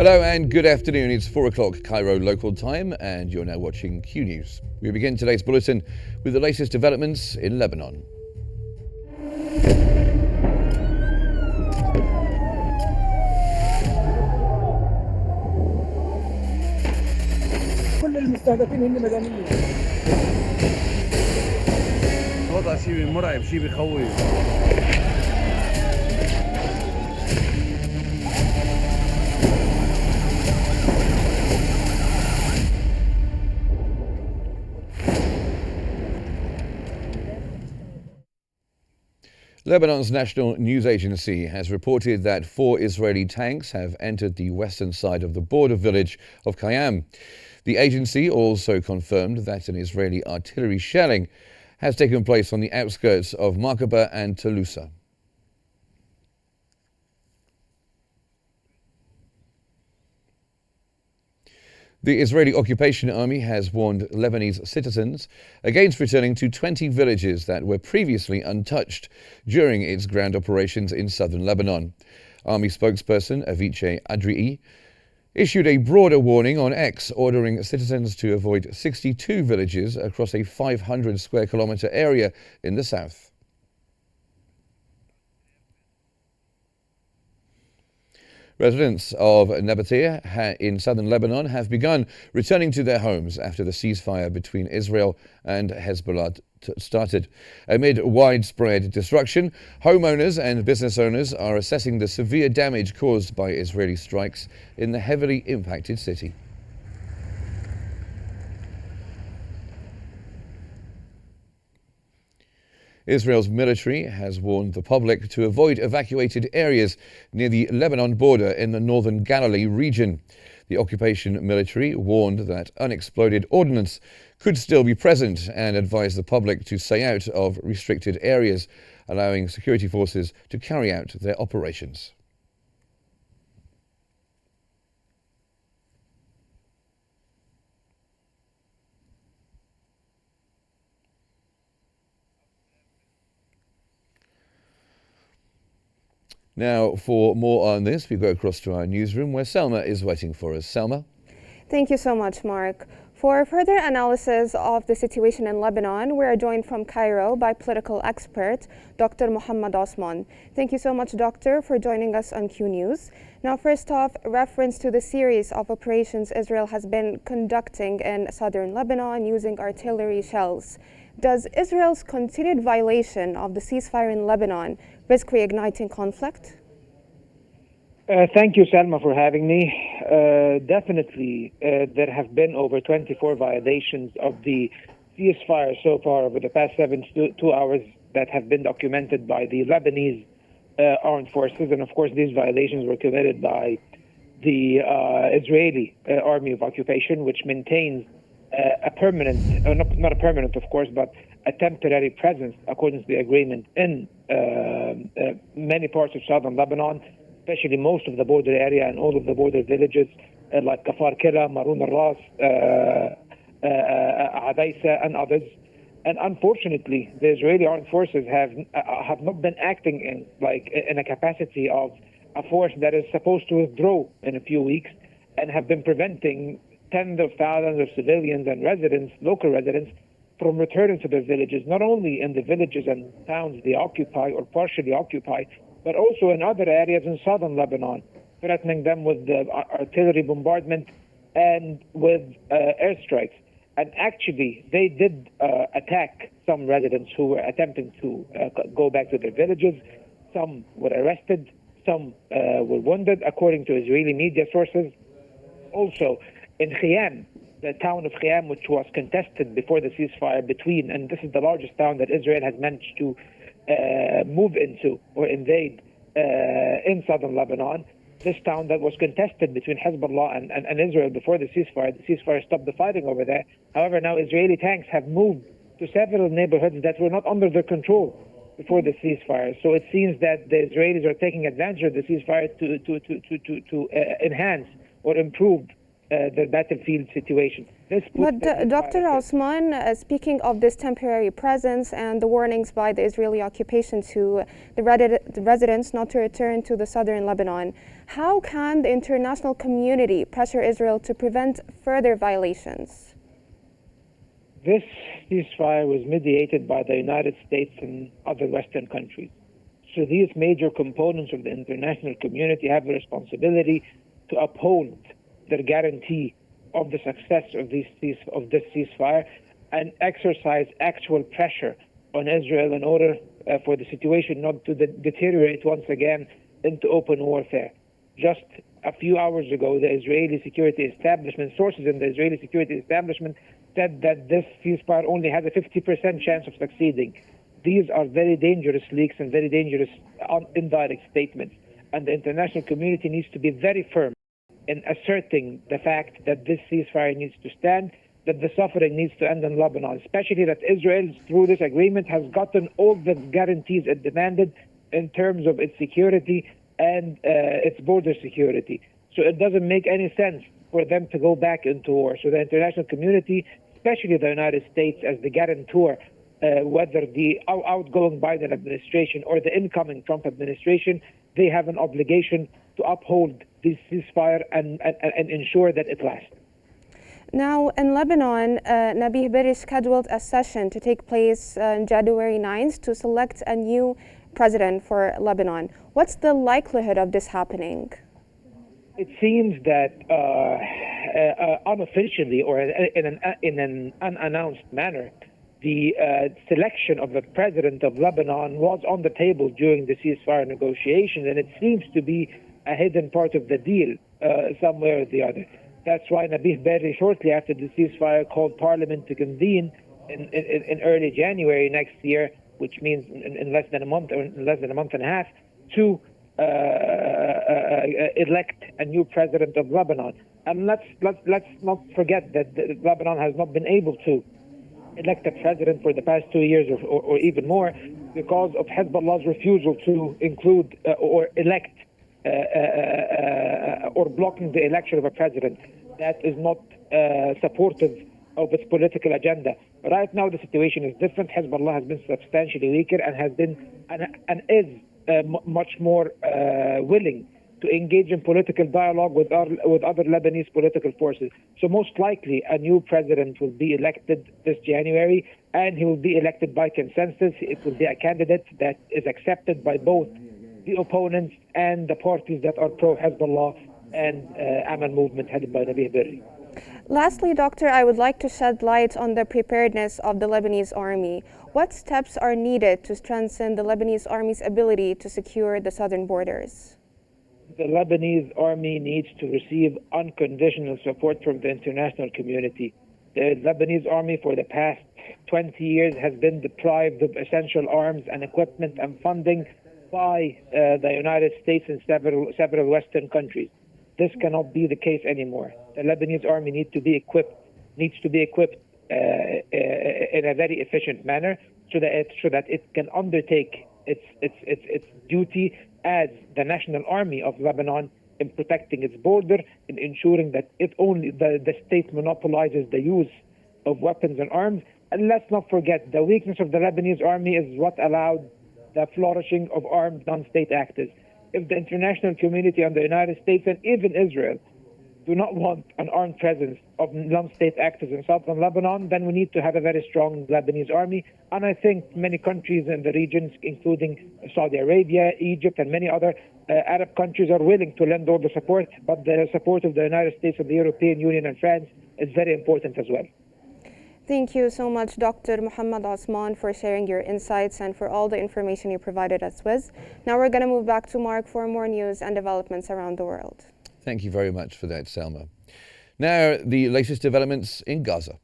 Hello and good afternoon. It's 4 o'clock Cairo local time and you're now watching Q News. We begin today's bulletin with the latest developments in Lebanon. كل المستهدفين هن مدنيين. الوضع شيء مرعب، شيء بخوف. Lebanon's national news agency has reported that 4 Israeli tanks have entered the western side of the border village of Qayam. The agency also confirmed that an Israeli artillery shelling has taken place on the outskirts of Markaba and Talusa. The Israeli Occupation Army has warned Lebanese citizens against returning to 20 villages that were previously untouched during its ground operations in southern Lebanon. Army spokesperson Avice Adri'i issued a broader warning on X, ordering citizens to avoid 62 villages across a 500 square kilometre area in the south. Residents of Nabatea in southern Lebanon have begun returning to their homes after the ceasefire between Israel and Hezbollah started. Amid widespread destruction, homeowners and business owners are assessing the severe damage caused by Israeli strikes in the heavily impacted city. Israel's military has warned the public to avoid evacuated areas near the Lebanon border in the northern Galilee region. The occupation military warned that unexploded ordnance could still be present and advised the public to stay out of restricted areas, allowing security forces to carry out their operations. Now, for more on this, we go across to our newsroom where Selma is waiting for us. Selma? Thank you so much, Mark. For further analysis of the situation in Lebanon, we are joined from Cairo by political expert Dr. Mohammed Osman. Thank you so much, Doctor, for joining us on Q News. Now, first off, reference to the series of operations Israel has been conducting in southern Lebanon using artillery shells. Does Israel's continued violation of the ceasefire in Lebanon risk reigniting conflict? Thank you, Salma, for having me. Definitely, there have been over 24 violations of the ceasefire so far over the past 72 hours that have been documented by the Lebanese armed forces. And of course, these violations were committed by the Israeli Army of Occupation, which maintains a permanent, not a permanent, of course, but a temporary presence, according to the agreement, in many parts of southern Lebanon, especially most of the border area and all of the border villages like Kafar Kira, Maroun al-Ras, Adaisa, and others. And unfortunately, the Israeli armed forces have not been acting in a capacity of a force that is supposed to withdraw in a few weeks, and have been preventing tens of thousands of civilians and residents, local residents, from returning to their villages, not only in the villages and towns they occupy or partially occupy, but also in other areas in southern Lebanon, threatening them with artillery bombardment and with airstrikes. And actually, they did attack some residents who were attempting to go back to their villages. Some were arrested, some were wounded, according to Israeli media sources. Also, in Qayam, the town of Qayam, which was contested before the ceasefire between, and this is the largest town that Israel has managed to move into or invade in southern Lebanon. This town that was contested between Hezbollah and Israel before the ceasefire stopped the fighting over there. However, now Israeli tanks have moved to several neighborhoods that were not under their control before the ceasefire. So it seems that the Israelis are taking advantage of the ceasefire to enhance or improve their battlefield situation. But Dr. Osman, speaking of this temporary presence and the warnings by the Israeli occupation to the residents not to return to the southern Lebanon, How can the international community pressure Israel to prevent further violations? This ceasefire was mediated by the United States and other Western countries. So these major components of the international community have the responsibility to uphold their guarantee of the success of this ceasefire and exercise actual pressure on Israel in order for the situation not to deteriorate once again into open warfare. Just a few hours ago, the Israeli security establishment, sources in the Israeli security establishment, said that this ceasefire only has a 50% chance of succeeding. These are very dangerous leaks and very dangerous indirect statements. And the international community needs to be very firm in asserting the fact that this ceasefire needs to stand, that the suffering needs to end in Lebanon, especially that Israel, through this agreement, has gotten all the guarantees it demanded in terms of its security and its border security. So it doesn't make any sense for them to go back into war. So the international community, especially the United States as the guarantor, whether the outgoing Biden administration or the incoming Trump administration, they have an obligation to uphold this ceasefire and ensure that it lasts. Now, in Lebanon, Nabih Berri scheduled a session to take place on January 9th to select a new president for Lebanon. What's the likelihood of this happening? It seems that unofficially or in an unannounced manner, the selection of the president of Lebanon was on the table during the ceasefire negotiations, and it seems to be a hidden part of the deal somewhere or the other. That's why Nabih Berri, shortly after the ceasefire, called Parliament to convene in early January next year, which means in less than a month or in less than a month and a half, to elect a new president of Lebanon. And let's not forget that Lebanon has not been able to elect a president for the past 2 years or even more because of Hezbollah's refusal to include or elect or blocking the election of a president that is not supportive of its political agenda. Right now the situation is different. Hezbollah has been substantially weaker and has been and is much more willing to engage in political dialogue with other Lebanese political forces. So most likely a new president will be elected this January, and he will be elected by consensus. It will be a candidate that is accepted by both the opponents and the parties that are pro-Hezbollah and Amal movement headed by Nabih Berri. Lastly, Doctor, I would like to shed light on the preparedness of the Lebanese army. What steps are needed to strengthen the Lebanese army's ability to secure the southern borders? The Lebanese army needs to receive unconditional support from the international community. The Lebanese army for the past 20 years has been deprived of essential arms and equipment and funding by the United States and several Western countries. This cannot be the case anymore. The Lebanese army needs to be equipped in a very efficient manner so that it can undertake its duty as the national army of Lebanon in protecting its border, in ensuring that the state monopolizes the use of weapons and arms. And let's not forget, the weakness of the Lebanese army is what allowed the flourishing of armed non-state actors. If the international community and the United States and even Israel do not want an armed presence of non-state actors in southern Lebanon, then we need to have a very strong Lebanese army. And I think many countries in the region, including Saudi Arabia, Egypt, and many other Arab countries, are willing to lend all the support. But the support of the United States, of the European Union, and France is very important as well. Thank you so much, Dr. Mohammed Osman, for sharing your insights and for all the information you provided us with. Now we're going to move back to Mark for more news and developments around the world. Thank you very much for that, Selma. Now, the latest developments in Gaza.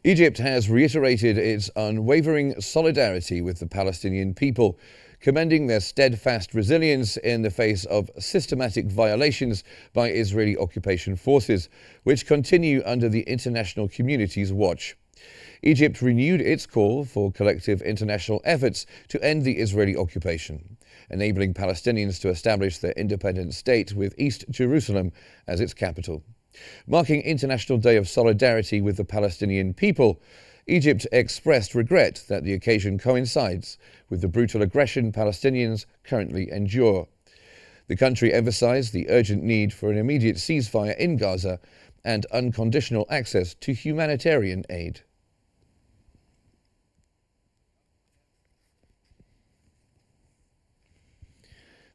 Egypt has reiterated its unwavering solidarity with the Palestinian people, commending their steadfast resilience in the face of systematic violations by Israeli occupation forces, which continue under the international community's watch. Egypt renewed its call for collective international efforts to end the Israeli occupation, enabling Palestinians to establish their independent state with East Jerusalem as its capital. Marking International Day of Solidarity with the Palestinian people, Egypt expressed regret that the occasion coincides with the brutal aggression Palestinians currently endure. The country emphasized the urgent need for an immediate ceasefire in Gaza and unconditional access to humanitarian aid.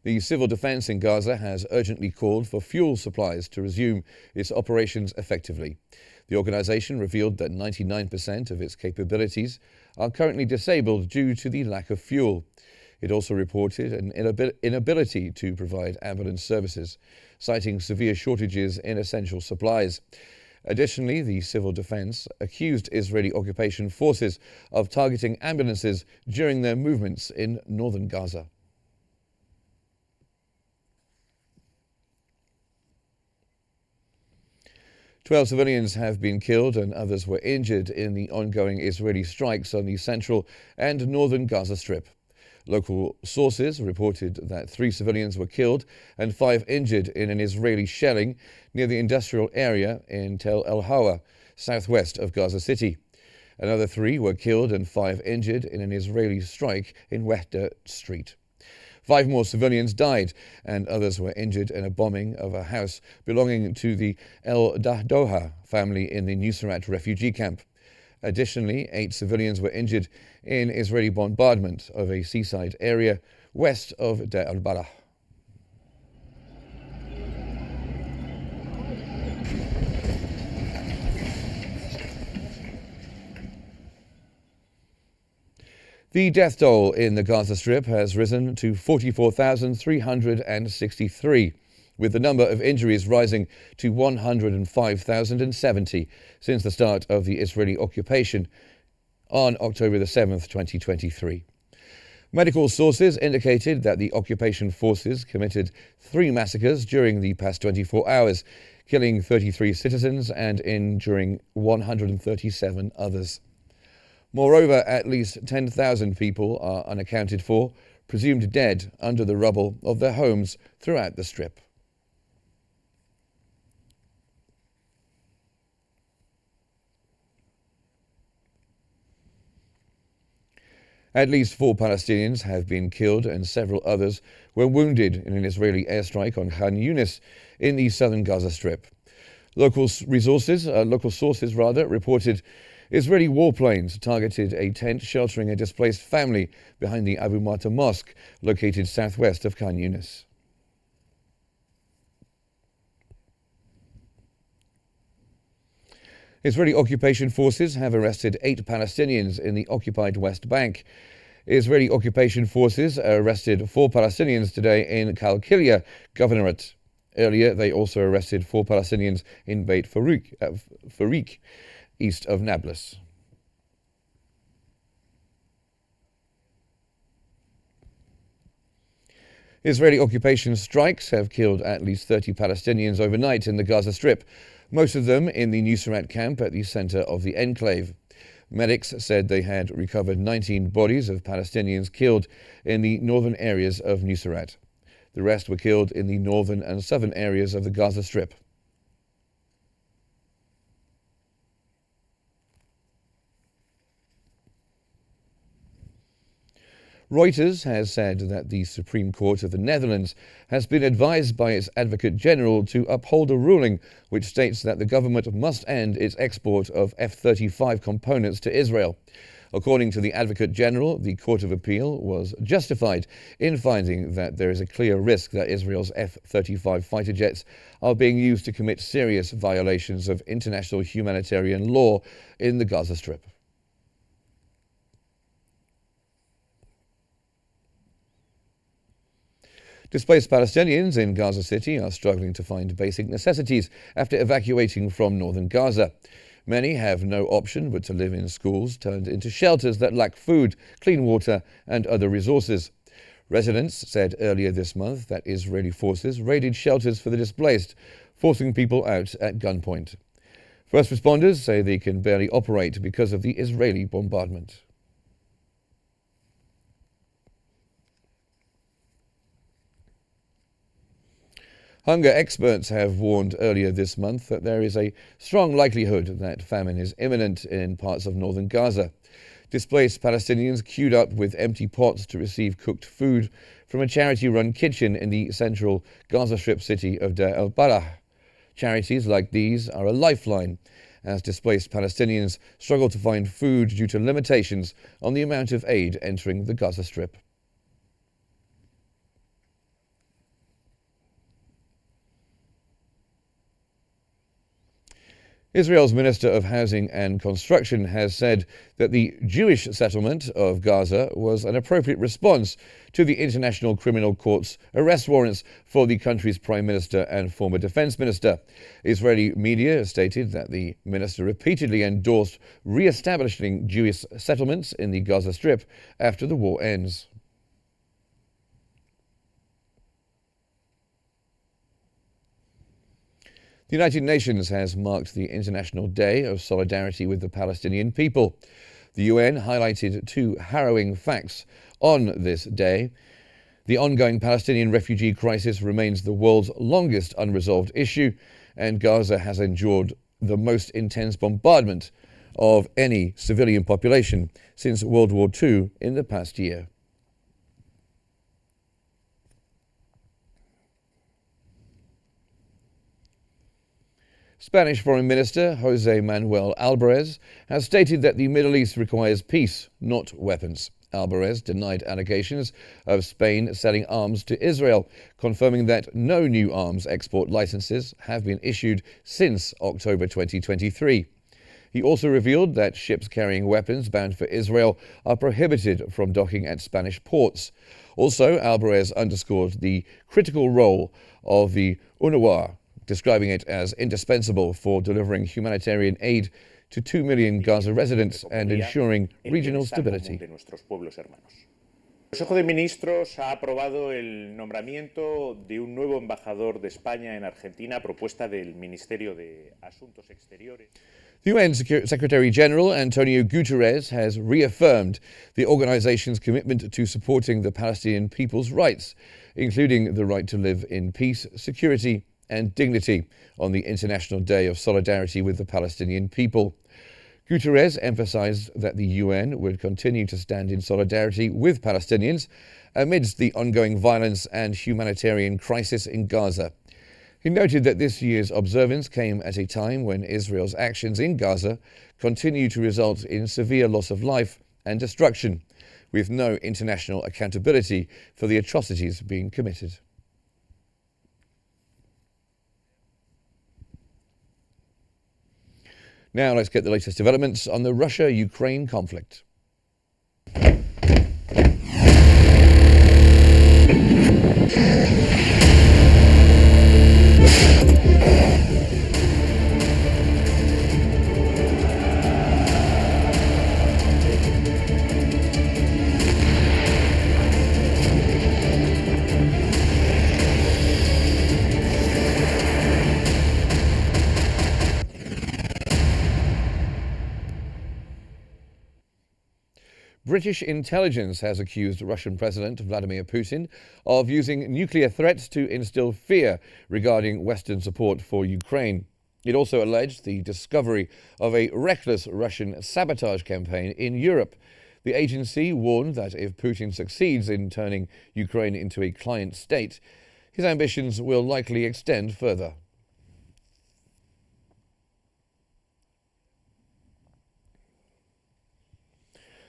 The civil defense in Gaza has urgently called for fuel supplies to resume its operations effectively. The organization revealed that 99% of its capabilities are currently disabled due to the lack of fuel. It also reported an inability to provide ambulance services, citing severe shortages in essential supplies. Additionally, the civil defense accused Israeli occupation forces of targeting ambulances during their movements in northern Gaza. 12 civilians have been killed and others were injured in the ongoing Israeli strikes on the central and northern Gaza Strip. Local sources reported that 3 civilians were killed and 5 injured in an Israeli shelling near the industrial area in Tel El Hawa, southwest of Gaza City. Another 3 were killed and 5 injured in an Israeli strike in Wehda Street. 5 more civilians died and others were injured in a bombing of a house belonging to the El Dahdoha family in the Nusrat refugee camp. Additionally, 8 civilians were injured in Israeli bombardment of a seaside area west of Deir al-Balah. The death toll in the Gaza Strip has risen to 44,363, with the number of injuries rising to 105,070 since the start of the Israeli occupation on October the 7th, 2023. Medical sources indicated that the occupation forces committed 3 massacres during the past 24 hours, killing 33 citizens and injuring 137 others. Moreover, at least 10,000 people are unaccounted for, presumed dead under the rubble of their homes throughout the Strip. At least 4 Palestinians have been killed and several others were wounded in an Israeli airstrike on Qnews in the southern Gaza Strip. Local sources reported Israeli warplanes targeted a tent sheltering a displaced family behind the Abu Mata Mosque, located southwest of Qnews. Israeli occupation forces have arrested 8 Palestinians in the occupied West Bank. Israeli occupation forces arrested 4 Palestinians today in Qalqilia Governorate. Earlier, they also arrested 4 Palestinians in Beit Farik, east of Nablus. Israeli occupation strikes have killed at least 30 Palestinians overnight in the Gaza Strip, most of them in the Nusrat camp at the center of the enclave. Medics said they had recovered 19 bodies of Palestinians killed in the northern areas of Nusrat. The rest were killed in the northern and southern areas of the Gaza Strip. Reuters has said that the Supreme Court of the Netherlands has been advised by its Advocate General to uphold a ruling which states that the government must end its export of F-35 components to Israel. According to the Advocate General, the Court of Appeal was justified in finding that there is a clear risk that Israel's F-35 fighter jets are being used to commit serious violations of international humanitarian law in the Gaza Strip. Displaced Palestinians in Gaza City are struggling to find basic necessities after evacuating from northern Gaza. Many have no option but to live in schools turned into shelters that lack food, clean water and other resources. Residents said earlier this month that Israeli forces raided shelters for the displaced, forcing people out at gunpoint. First responders say they can barely operate because of the Israeli bombardment. Hunger experts have warned earlier this month that there is a strong likelihood that famine is imminent in parts of northern Gaza. Displaced Palestinians queued up with empty pots to receive cooked food from a charity-run kitchen in the central Gaza Strip city of Deir el-Balah. Charities like these are a lifeline as displaced Palestinians struggle to find food due to limitations on the amount of aid entering the Gaza Strip. Israel's Minister of Housing and Construction has said that the Jewish settlement of Gaza was an appropriate response to the International Criminal Court's arrest warrants for the country's Prime Minister and former Defense Minister. Israeli media stated that the minister repeatedly endorsed re-establishing Jewish settlements in the Gaza Strip after the war ends. The United Nations has marked the International Day of Solidarity with the Palestinian people. The UN highlighted two harrowing facts on this day. The ongoing Palestinian refugee crisis remains the world's longest unresolved issue, and Gaza has endured the most intense bombardment of any civilian population since World War II in the past year. Spanish Foreign Minister José Manuel Álvarez has stated that the Middle East requires peace, not weapons. Álvarez denied allegations of Spain selling arms to Israel, confirming that no new arms export licenses have been issued since October 2023. He also revealed that ships carrying weapons bound for Israel are prohibited from docking at Spanish ports. Also, Álvarez underscored the critical role of the UNRWA, describing it as indispensable for delivering humanitarian aid to 2 million Gaza residents and ensuring regional stability. El Consejo de Ministros ha aprobado el nombramiento de un nuevo embajador de España en Argentina a propuesta del Ministerio de Asuntos Exteriores. The UN Secretary-General Antonio Guterres has reaffirmed the organization's commitment to supporting the Palestinian people's rights, including the right to live in peace, security and dignity on the International Day of Solidarity with the Palestinian people. Guterres emphasized that the UN would continue to stand in solidarity with Palestinians amidst the ongoing violence and humanitarian crisis in Gaza. He noted that this year's observance came at a time when Israel's actions in Gaza continue to result in severe loss of life and destruction, with no international accountability for the atrocities being committed. Now let's get the latest developments on the Russia-Ukraine conflict. British intelligence has accused Russian President Vladimir Putin of using nuclear threats to instill fear regarding Western support for Ukraine. It also alleged the discovery of a reckless Russian sabotage campaign in Europe. The agency warned that if Putin succeeds in turning Ukraine into a client state, his ambitions will likely extend further.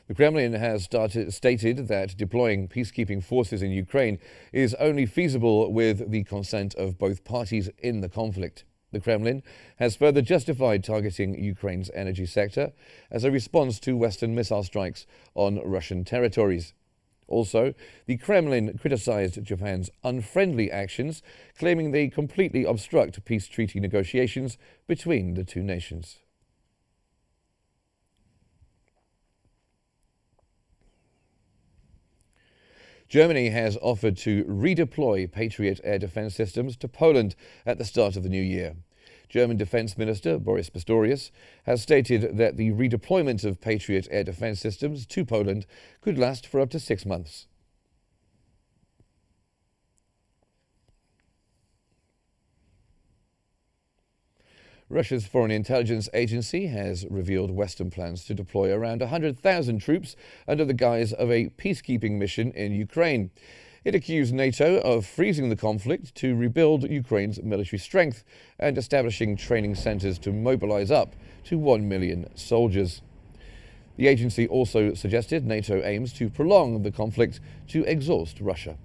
The Kremlin has stated that deploying peacekeeping forces in Ukraine is only feasible with the consent of both parties in the conflict. The Kremlin has further justified targeting Ukraine's energy sector as a response to Western missile strikes on Russian territories. Also, the Kremlin criticized Japan's unfriendly actions, claiming they completely obstruct peace treaty negotiations between the two nations. Germany has offered to redeploy Patriot air defense systems to Poland at the start of the new year. German Defense Minister Boris Pistorius has stated that the redeployment of Patriot air defense systems to Poland could last for up to 6 months. Russia's Foreign Intelligence Agency has revealed Western plans to deploy around 100,000 troops under the guise of a peacekeeping mission in Ukraine. It accused NATO of freezing the conflict to rebuild Ukraine's military strength and establishing training centers to mobilize up to 1 million soldiers. The agency also suggested NATO aims to prolong the conflict to exhaust Russia.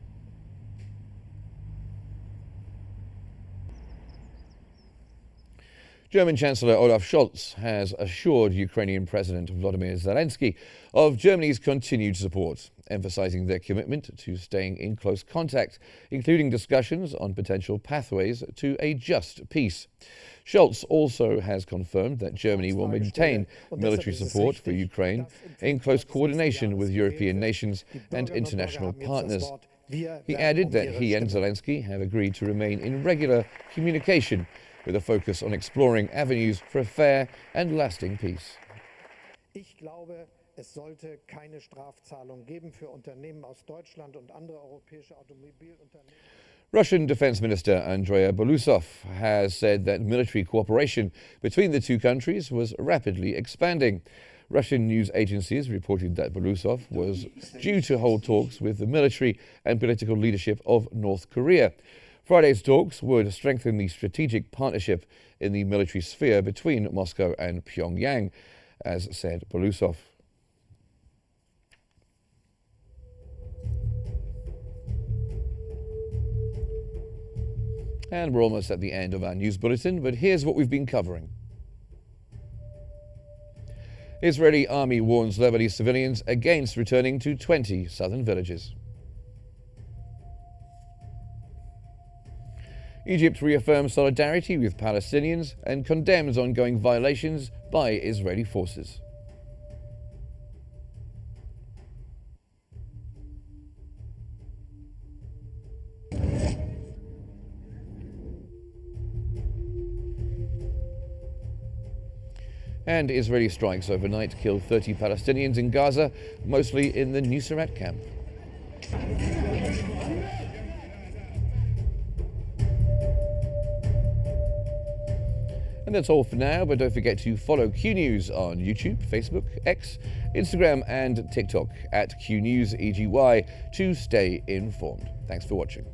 German Chancellor Olaf Scholz has assured Ukrainian President Volodymyr Zelensky of Germany's continued support, emphasizing their commitment to staying in close contact, including discussions on potential pathways to a just peace. Scholz also has confirmed that Germany will maintain military support for Ukraine in close coordination with European nations and international partners. He added that he and Zelensky have agreed to remain in regular communication with a focus on exploring avenues for a fair and lasting peace. Ich glaube, es sollte keine Strafzahlung geben für Unternehmen aus Deutschland und andere europäische Automobilunternehmen. Russian Defense Minister Andrei Belousov has said that military cooperation between the two countries was rapidly expanding. Russian news agencies reported that Belousov was due to hold talks with the military and political leadership of North Korea. Friday's talks would strengthen the strategic partnership in the military sphere between Moscow and Pyongyang, as said Belousov. And we're almost at the end of our news bulletin, but here's what we've been covering. Israeli army warns Lebanese civilians against returning to 20 southern villages. Egypt reaffirms solidarity with Palestinians and condemns ongoing violations by Israeli forces. And Israeli strikes overnight killed 30 Palestinians in Gaza, mostly in the Nuseirat camp. And that's all for now, but don't forget to follow Q News on YouTube, Facebook, X, Instagram and TikTok at Qnews EGY to stay informed. Thanks for watching.